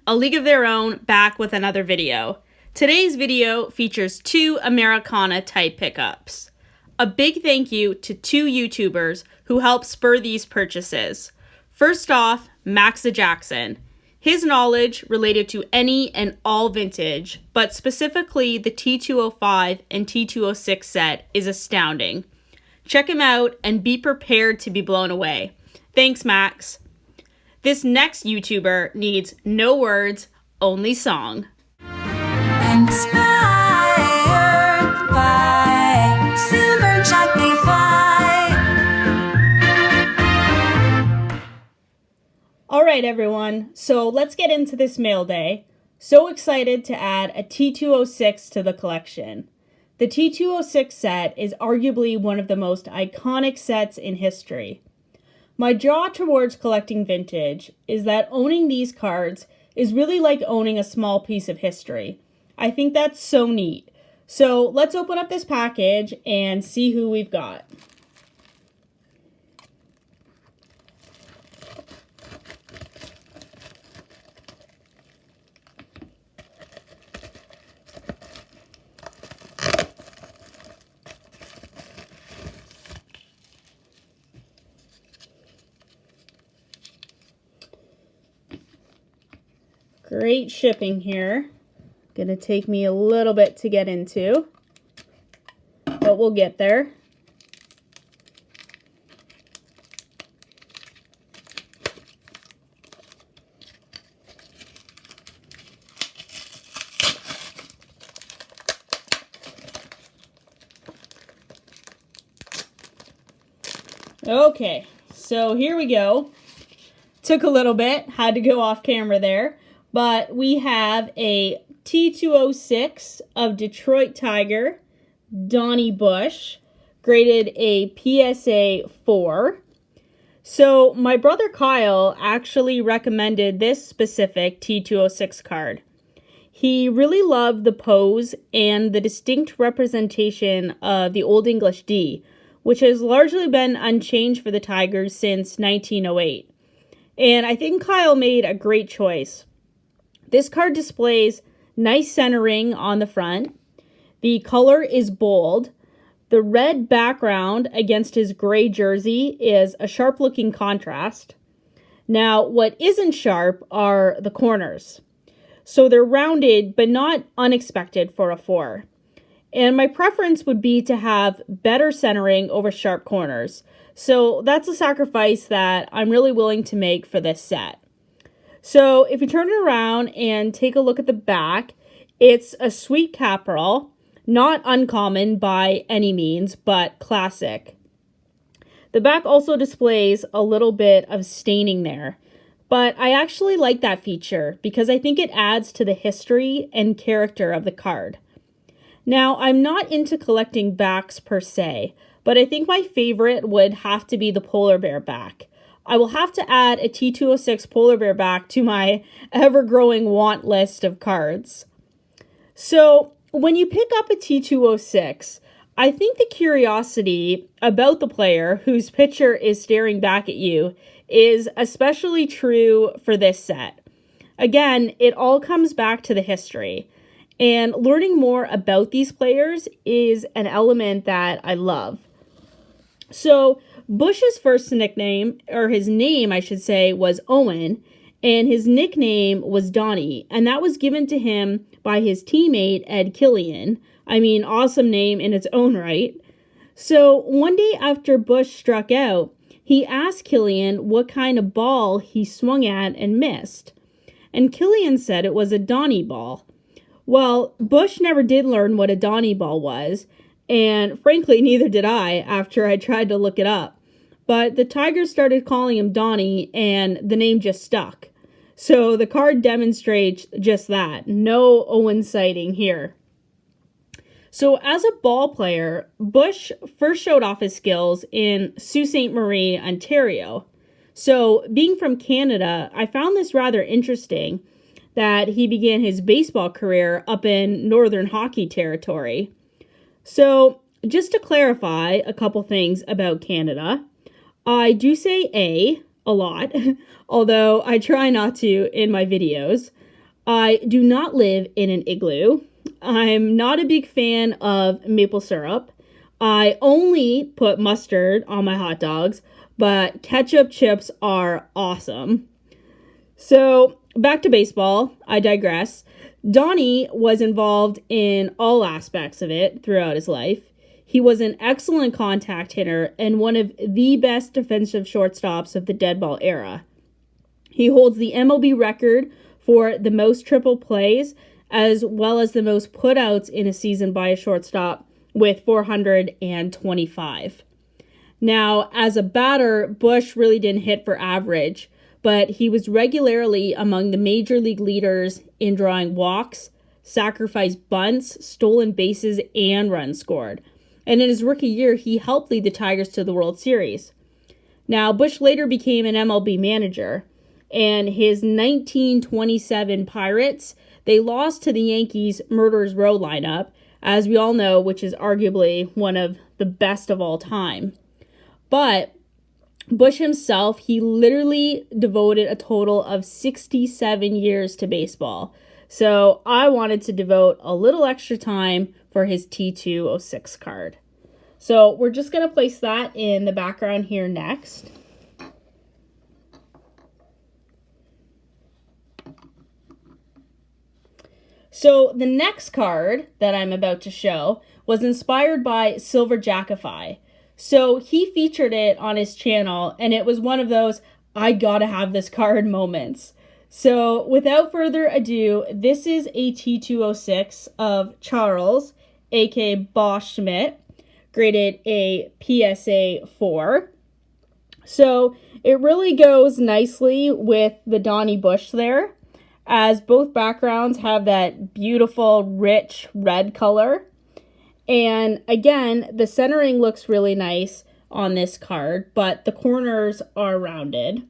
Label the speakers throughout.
Speaker 1: A League of Their Own, back with another video. Today's video features two Americana type pickups. A big thank you to two YouTubers who helped spur these purchases. First off, Maxa Jackson. His knowledge related to any and all vintage, but specifically the T205 and T206 set, is astounding. Check him out and be prepared to be blown away. Thanks, Max. This next YouTuber needs no words, only song.
Speaker 2: Inspired by Silver
Speaker 1: Alright everyone, so let's get into this mail day. So excited to add a T206 to the collection. The T206 set is arguably one of the most iconic sets in history. My draw towards collecting vintage is that owning these cards is really like owning a small piece of history. I think that's so neat. So let's open up this package and see who we've got. Great shipping here. Gonna take me a little bit to get into, but we'll get there. Okay, so here we go. Took a little bit, had to go off camera there. But we have a T206 of Detroit Tiger, Donie Bush, graded a PSA 4. So my brother Kyle actually recommended this specific T206 card. He really loved the pose and the distinct representation of the Old English D, which has largely been unchanged for the Tigers since 1908. And I think Kyle made a great choice. This card displays nice centering on the front. The color is bold. The red background against his gray jersey is a sharp-looking contrast. Now, what isn't sharp are the corners. So they're rounded, but not unexpected for a 4. And my preference would be to have better centering over sharp corners. So that's a sacrifice that I'm really willing to make for this set. So if you turn it around and take a look at the back, it's a sweet caporal, not uncommon by any means, but classic. The back also displays a little bit of staining there, but I actually like that feature because I think it adds to the history and character of the card. Now, I'm not into collecting backs per se, but I think my favorite would have to be the polar bear back. I will have to add a T206 polar bear back to my ever-growing want list of cards. So when you pick up a T206, I think the curiosity about the player whose picture is staring back at you is especially true for this set. Again, it all comes back to the history, and learning more about these players is an element that I love. So Bush's first nickname, or his name, I should say, was Owen, and his nickname was Donie, and that was given to him by his teammate, Ed Killian. I mean, awesome name in its own right. So one day after Bush struck out, he asked Killian what kind of ball he swung at and missed, and Killian said it was a Donie ball. Well, Bush never did learn what a Donie ball was, and frankly, neither did I after I tried to look it up. But the Tigers started calling him Donie, and the name just stuck. So the card demonstrates just that. No Owen sighting here. So as a ball player, Bush first showed off his skills in Sault Ste. Marie, Ontario. So being from Canada, I found this rather interesting that he began his baseball career up in Northern Hockey territory. So just to clarify a couple things about Canada, I do say a lot, although I try not to in my videos. I do not live in an igloo. I'm not a big fan of maple syrup. I only put mustard on my hot dogs, but ketchup chips are awesome. So, back to baseball. I digress. Donie was involved in all aspects of it throughout his life. He was an excellent contact hitter and one of the best defensive shortstops of the dead ball era. He holds the MLB record for the most triple plays as well as the most putouts in a season by a shortstop with 425. Now, as a batter, Bush really didn't hit for average, but he was regularly among the major league leaders in drawing walks, sacrifice bunts, stolen bases, and runs scored. And in his rookie year, he helped lead the Tigers to the World Series. Now, Bush later became an MLB manager, and his 1927 Pirates, they lost to the Yankees' Murderers Row lineup, as we all know, which is arguably one of the best of all time. But Bush himself, he literally devoted a total of 67 years to baseball. So I wanted to devote a little extra time for his T206 card. So we're just going to place that in the background here next. So the next card that I'm about to show was inspired by Silver Jackify. So he featured it on his channel, and it was one of those, I gotta have this card moments. So without further ado, this is a T206 of Charles, aka Bosch Schmidt, graded a PSA 4. So it really goes nicely with the Donnie Bush there, as both backgrounds have that beautiful, rich red color. And again, the centering looks really nice on this card, but the corners are rounded.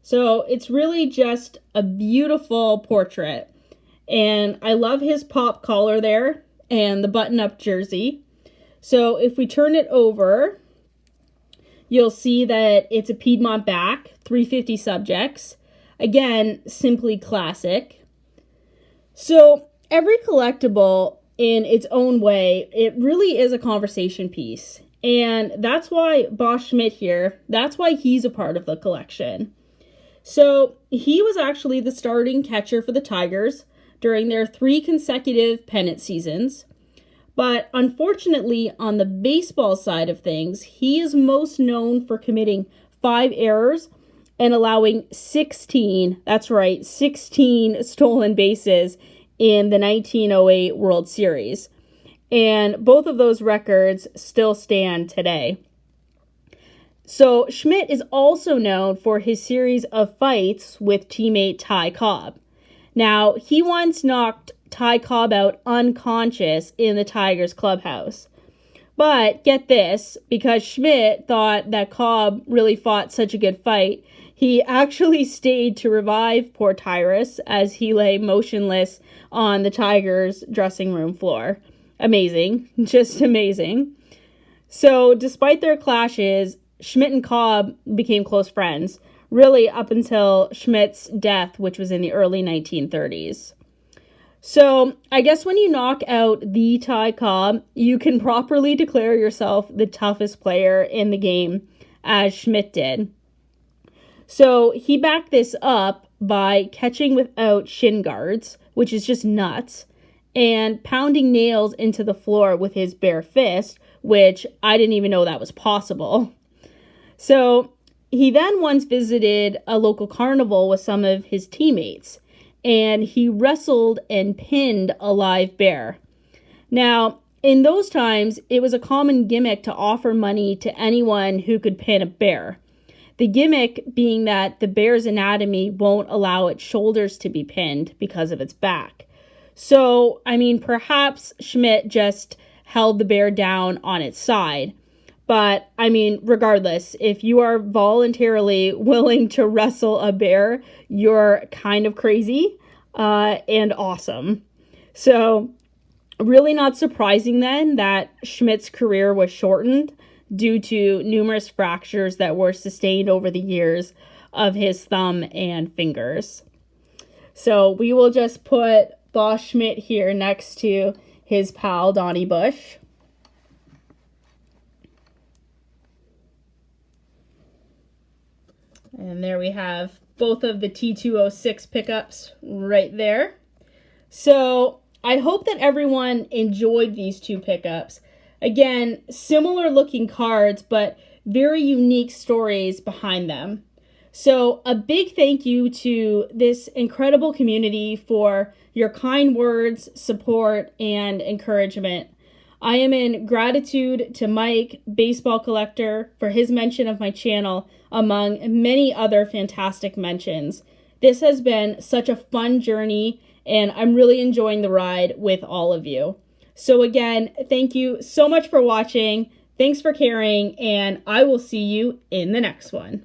Speaker 1: So it's really just a beautiful portrait. And I love his pop collar there and the button-up jersey. So if we turn it over, you'll see that it's a Piedmont back, 350 subjects. Again, simply classic. So every collectible in its own way, it really is a conversation piece. And that's why Bosch Schmidt here, that's why he's a part of the collection. So he was actually the starting catcher for the Tigers during their 3 consecutive pennant seasons. But unfortunately, on the baseball side of things, he is most known for committing 5 errors and allowing 16, that's right, 16 stolen bases in the 1908 World Series. And both of those records still stand today. So Schmidt is also known for his series of fights with teammate Ty Cobb. Now, he once knocked Ty Cobb out unconscious in the Tigers clubhouse. But get this, because Schmidt thought that Cobb really fought such a good fight, he actually stayed to revive poor Tyrus as he lay motionless on the Tigers' dressing room floor. Amazing. Just amazing. So, despite their clashes, Schmidt and Cobb became close friends, really up until Schmidt's death, which was in the early 1930s. So, I guess when you knock out the Ty Cobb, you can properly declare yourself the toughest player in the game, as Schmidt did. So he backed this up by catching without shin guards, which is just nuts, and pounding nails into the floor with his bare fist, which I didn't even know that was possible. So he then once visited a local carnival with some of his teammates, and he wrestled and pinned a live bear. Now, in those times, it was a common gimmick to offer money to anyone who could pin a bear. The gimmick being that the bear's anatomy won't allow its shoulders to be pinned because of its back. So, I mean, perhaps Schmidt just held the bear down on its side. But, I mean, regardless, if you are voluntarily willing to wrestle a bear, you're kind of crazy and awesome. So, really not surprising then that Schmidt's career was shortened due to numerous fractures that were sustained over the years of his thumb and fingers. So we will just put Boss Schmidt here next to his pal Donnie Bush. And there we have both of the T206 pickups right there. So I hope that everyone enjoyed these two pickups. Again, similar looking cards, but very unique stories behind them. So a big thank you to this incredible community for your kind words, support, and encouragement. I am in gratitude to Mike, Baseball Collector, for his mention of my channel, among many other fantastic mentions. This has been such a fun journey, and I'm really enjoying the ride with all of you. So again, thank you so much for watching. Thanks for caring, and I will see you in the next one.